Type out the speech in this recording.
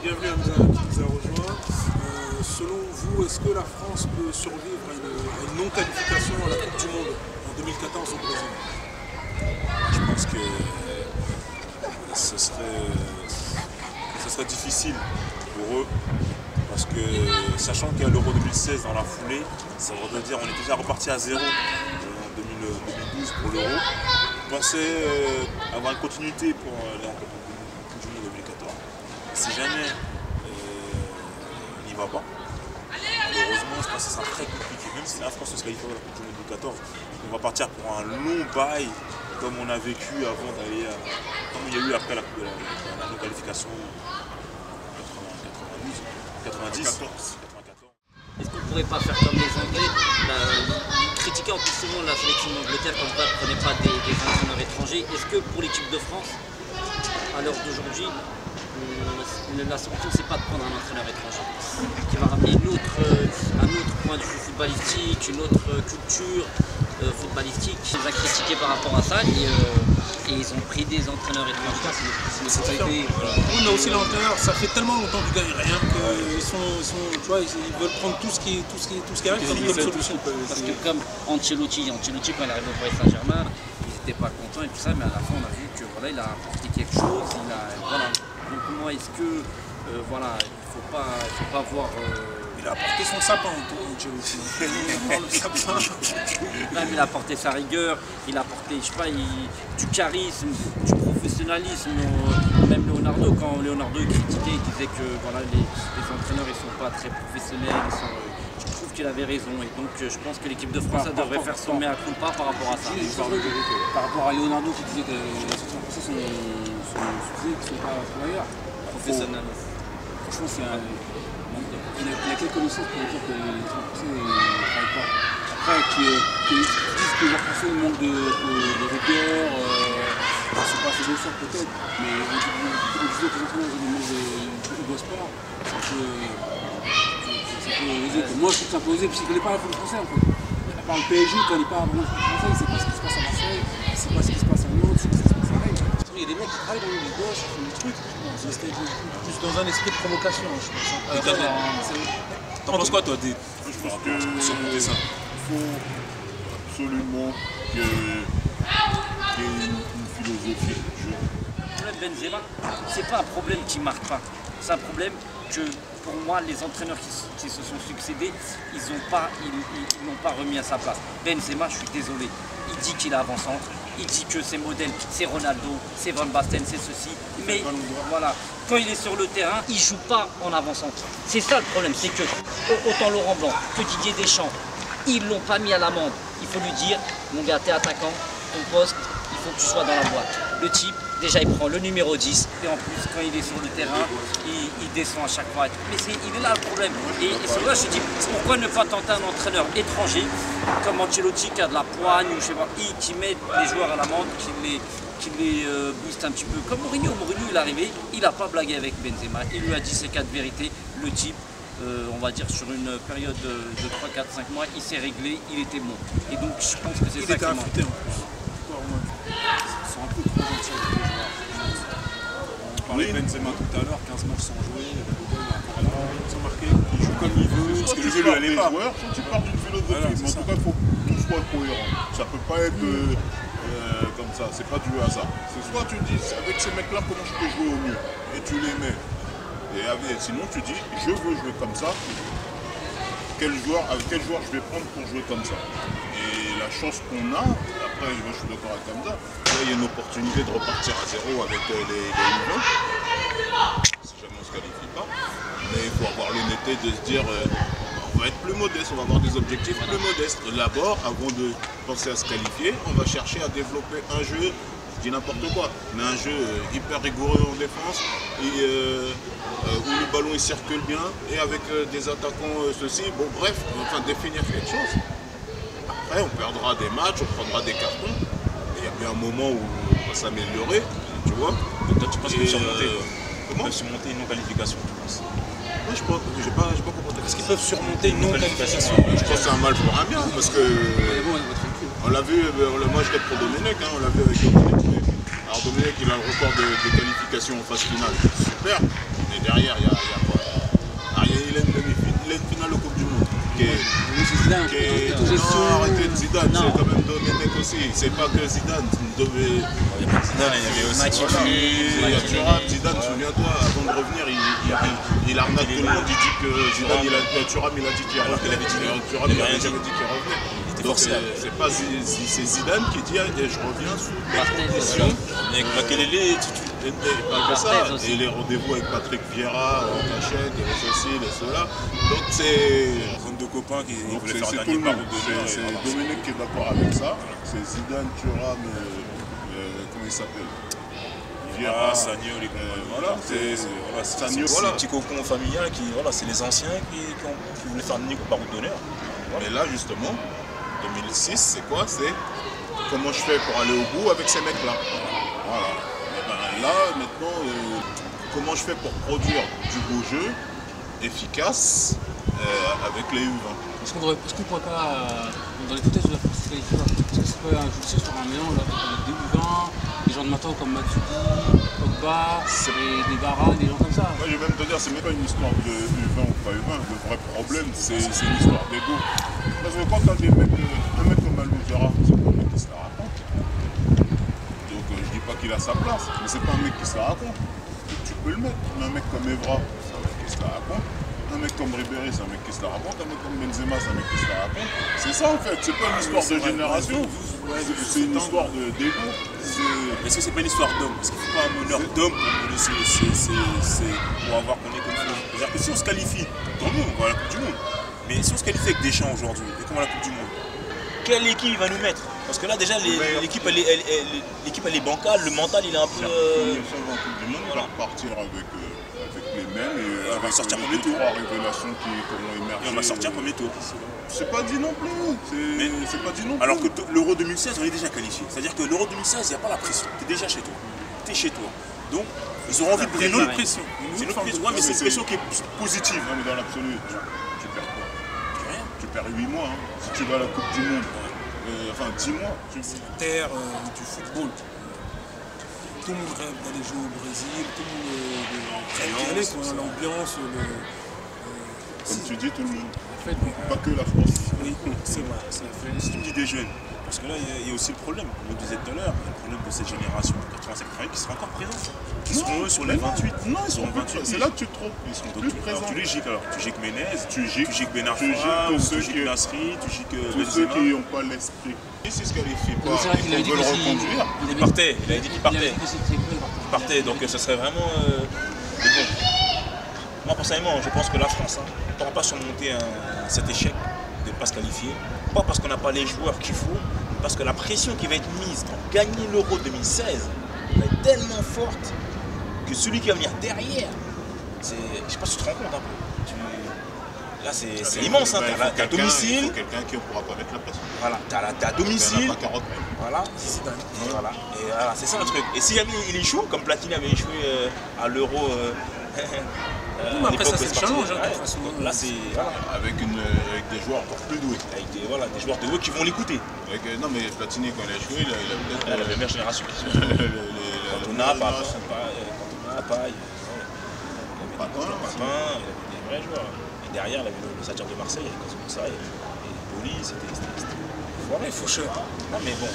bienvenue à qui nous a rejoint. Selon vous, est-ce que la France peut survivre à une non-qualification à la Coupe du Monde en 2014 au Brésil? Je pense que ce serait difficile pour eux, parce que sachant qu'il y a l'Euro 2016 dans la foulée, ça voudrait dire qu'on est déjà reparti à zéro en 2012 pour l'Euro. Je pensais avoir une continuité pour la Coupe du Monde 2014. Si jamais on n'y va pas, malheureusement, je pense que ce sera très compliqué. Même si la France se qualifie à la Coupe du Monde 2014, on va partir pour un long bail, comme on a vécu avant d'aller comme il y a eu après la non-qualification 90. Est-ce qu'on ne pourrait pas faire comme les Anglais, critiquer en plus souvent la sélection d'Angleterre comme quoi elle ne prenait pas des entraîneurs étrangers? Est-ce que pour l'équipe de France, à l'heure d'aujourd'hui, la solution c'est pas de prendre un entraîneur étranger qui va ramener un autre point de vue footballistique, une autre culture footballistique? Ils ont critiqué par rapport à ça et ils ont pris des entraîneurs étrangers. Oui, mais aussi l'entraîneur, ça fait tellement longtemps qu'ils gagnent rien qu'ils ils veulent prendre tout ce qui arrive comme solution. Parce que comme Ancelotti quand il est arrivé au Paris Saint-Germain, ils n'étaient pas contents et tout ça, mais à la fin on a vu que voilà, il a apporté quelque chose. Voilà. Donc moi est-ce que voilà, il ne faut pas voir. Il a apporté son sapin, Ancelotti. Il a apporté sa rigueur, il a apporté, je sais pas, du charisme, du professionnalisme. Même Leonardo, quand Leonardo critiquait, il disait que voilà, les entraîneurs ils sont pas très professionnels. Je trouve qu'il avait raison et donc je pense que l'équipe de France devrait faire son mea culpa par rapport à ça. Par rapport à Leonardo qui disait que les sections françaises sont suffisés, qui ne sont pas travailleurs. Professionnels. Franchement, il a quelle connaissance pour dire que les Français ne travaillent pas? Après, qu'ils disent que les Français manquent de rigueur, je ne sais pas, c'est deux sortes peut-être, mais on disait que les entraîneurs ne bossent pas, c'est un peu osé. Moi, je trouve que c'est un peu osé, parce qu'il ne connaît pas la football français en fait. À part le PSG, il ne connaît pas vraiment le football français, il ne sait pas ce qui se passe à Marseille, il ne sait pas ce qui se passe à Lyon, il ne sait pas ce qui se passe à Rennes. Il y a des mecs qui travaillent dans les gosses, qui font des trucs. C'était plus dans un esprit de provocation, je pense. T'en penses quoi toi Je pense qu'il faut absolument qu'il y ait une philosophie de jeu. Le problème Benzema, c'est pas un problème qui ne marque pas. C'est un problème que pour moi les entraîneurs qui se sont succédés, ils n'ont pas remis à sa place. Benzema, je suis désolé, il dit qu'il est avant-centre, il dit que ses modèles, c'est Ronaldo, c'est Van Basten, c'est ceci. Mais voilà, quand il est sur le terrain, il ne joue pas en avant-centre. C'est ça le problème, c'est que autant Laurent Blanc que Didier Deschamps, ils ne l'ont pas mis à l'amende. Il faut lui dire, mon gars, t'es attaquant, ton poste, il faut que tu sois dans la boîte. Le type, déjà il prend le numéro 10 et en plus quand il est sur le terrain, il descend à chaque fois. Mais il est là le problème. Et c'est vrai, je dis, pourquoi ne pas tenter un entraîneur étranger comme Ancelotti qui a de la poigne ou je sais pas, qui met les joueurs à l'amende, qui les booste un petit peu. Comme Mourinho, il est arrivé, il n'a pas blagué avec Benzema. Il lui a dit ses 4 vérités. Le type, on va dire sur une période de 3, 4, 5 mois, il s'est réglé, il était bon. Et donc je pense que c'est ça qui manque. Ils sont un peu trop gentils avec les joueurs. On parlait de Benzema tout à l'heure, 15 matchs sans jouer, Sans marquer. Il joue comme il veut. Parce que Tu le jeu lui parles allait des pas. joueurs, tu parles d'une philosophie. Voilà, Mais en tout cas, il faut que tout soit cohérent. Ça ne peut pas être comme ça. C'est pas du hasard. C'est soit tu dis, avec ces mecs-là, comment je peux jouer au mieux. Et tu les mets. Et sinon, tu dis, je veux jouer comme ça. Avec quel joueur je vais prendre pour jouer comme ça. Et la chance qu'on a, après je suis d'accord avec Hamza, là il y a une opportunité de repartir à zéro avec les U20, si jamais on ne se qualifie pas. Mais il faut avoir l'honnêteté de se dire, on va être plus modeste, on va avoir des objectifs plus modestes. D'abord, avant de penser à se qualifier, on va chercher à développer un jeu, je dis n'importe quoi, mais un jeu hyper rigoureux en défense, où le ballon il circule bien, et avec des attaquants ceci, bon bref, enfin définir quelque chose. Après on perdra des matchs, on prendra des cartons, et il y a bien un moment où on va s'améliorer, tu vois. Donc toi tu penses que surmonter comment surmonter une non-qualification, tu penses? Moi je pense, j'ai pas compris. Est-ce qu'ils peuvent surmonter une non-qualification? Je pense que c'est un mal pour un bien, parce que on l'a vu, moi je l'ai pour Domenech, on l'a vu avec Domenech. Alors Domenech, il a le record de qualification en phase finale. Super. Mais derrière, il y a quoi? Il a une finale au Coupe du Monde. Non, arrêtez de Zidane, c'est quand même Domenech aussi. C'est pas que Zidane. Zidane, il y avait aussi Il y a Thuram, Zidane, souviens-toi, avant de revenir, il arnaque tout le monde, il dit que Zidane, Thuram, il a dit qu'il revenait. Alors qu'il avait dit Thuram, il avait jamais dit qu'il revenait. Donc c'est Zidane qui dit et je reviens sous la condition. Avec Makelele, Et pas que ça, et les rendez-vous avec Patrick Vieira en cachette, et les ceci, les cela. Donc c'est zone de copains qui voulaient faire tout dernier le monde. par C'est Domenech qui est d'accord avec ça. C'est Zidane, Thuram, comment il s'appelle? Vieira, Sagno, les voilà, c'est un petit cocon familial qui, voilà, c'est les anciens qui voulaient faire dernier par route d'honneur. Mais là justement, 2006, c'est quoi? C'est comment je fais pour aller au bout avec ces mecs-là. Voilà. Et ben là, maintenant, comment je fais pour produire du beau jeu efficace avec les U20. Est-ce qu'on pourrait pas, dans l'hypothèse de la France qualifiée, est-ce que ça peut ajouter sur un mélange avec des U20, des gens de maintenant comme Matuidi, Pogba, des Varane, des gens comme ça? Moi, je vais même te dire, c'est même pas une histoire de U20 ou pas U20. Le vrai problème, c'est une histoire d'ego. Parce que quand tu as des mecs, un mec comme Alou Diarra, c'est pas un mec qui se la raconte. Donc je dis pas qu'il a sa place, mais c'est pas un mec qui se la raconte. Tu peux le mettre. Mais un mec comme Evra, c'est un mec qui se la raconte. Un mec comme Ribéry, c'est un mec qui se la raconte. Un mec comme Benzema, c'est un mec qui se la raconte. C'est ça en fait, c'est pas une histoire de génération. C'est une histoire d'ego. Est-ce que c'est pas une histoire d'homme? Parce qu'il ne faut pas un meneur d'homme pour avoir qu'on est comme ça. C'est-à-dire que si on se qualifie, tant mieux, on va à la Coupe du Monde. Mais si on se qualifie avec Deschamps aujourd'hui et qu'on va à la Coupe du Monde, quelle équipe il va nous mettre? Parce que là déjà l'équipe elle est bancale, le mental il est un peu... Premier en Coupe du Monde, il va repartir avec les mêmes et on va sortir premier tour. 3 révélations qui vont émerger. Et on va sortir premier tour. C'est pas dit non plus. C'est pas dit non plus. Alors que l'Euro 2016, on est déjà qualifié. C'est-à-dire que l'Euro 2016, il n'y a pas la pression. Tu es déjà chez toi. Tu es chez toi. Donc, ils auront envie de briller. C'est une autre pression. C'est une autre pression. Ouais, mais c'est une pression qui est positive. Non, mais dans l'absolu, tu perds quoi? Rien. Tu perds 8 mois. Hein. Si tu vas à la Coupe du Monde, enfin 10 mois. C'est la terre du football. Tout le monde rêve d'aller jouer au Brésil, tout le monde rêve d'y aller, l'ambiance, comme tu dis, tout le monde. En fait, Pas que la France. oui, c'est vrai, ça fait. Si tu me dis des jeunes, parce que là, il y a aussi le problème, comme on disait tout à l'heure, il y a le problème de cette génération 87-88 qui sera encore présente. Qui seront eux sur les 28. Non, ils seront 28. C'est là que tu te trompes. Ils sont plus présents. Tu les giques alors. Tu giques Menez, tu giques Benarfa, tu giques Nasri, tu giques tous ceux qui n'ont pas l'esprit. Et s'ils se qualifient pas, Il avait dit ils veulent reconduire. Il partait, il avait dit qu'il partait. Il Partait, donc ce serait vraiment... mais bon, moi personnellement, je pense que la France ne pourra pas surmonter cet échec de ne pas se qualifier. Pas parce qu'on n'a pas les joueurs qu'il faut, mais parce que la pression qui va être mise pour gagner l'Euro 2016 va être tellement forte que celui qui va venir derrière, je ne sais pas si tu te rends compte un peu. Là c'est immense, t'es à domicile. Il faut quelqu'un qui ne pourra pas mettre la pression. Voilà, t'es à domicile. Pas 40 mètres. Voilà, voilà. Et voilà, c'est ça le truc. Et si jamais il échoue, comme Platini avait échoué à l'Euro. Mais après ça c'est le challenge, de toute façon. Là c'est. Voilà. Avec des joueurs encore plus doués. Avec des joueurs de haut qui vont l'écouter. Non mais Platini quand il a échoué, il a peut-être. La première génération qui sont. Cantona, Paille. Papin, il avait des vrais joueurs. Et derrière, il avait le Sadio de Marseille, il y avait comme ça, et Poli, c'était. Voilà, il faut cher. Non mais bon.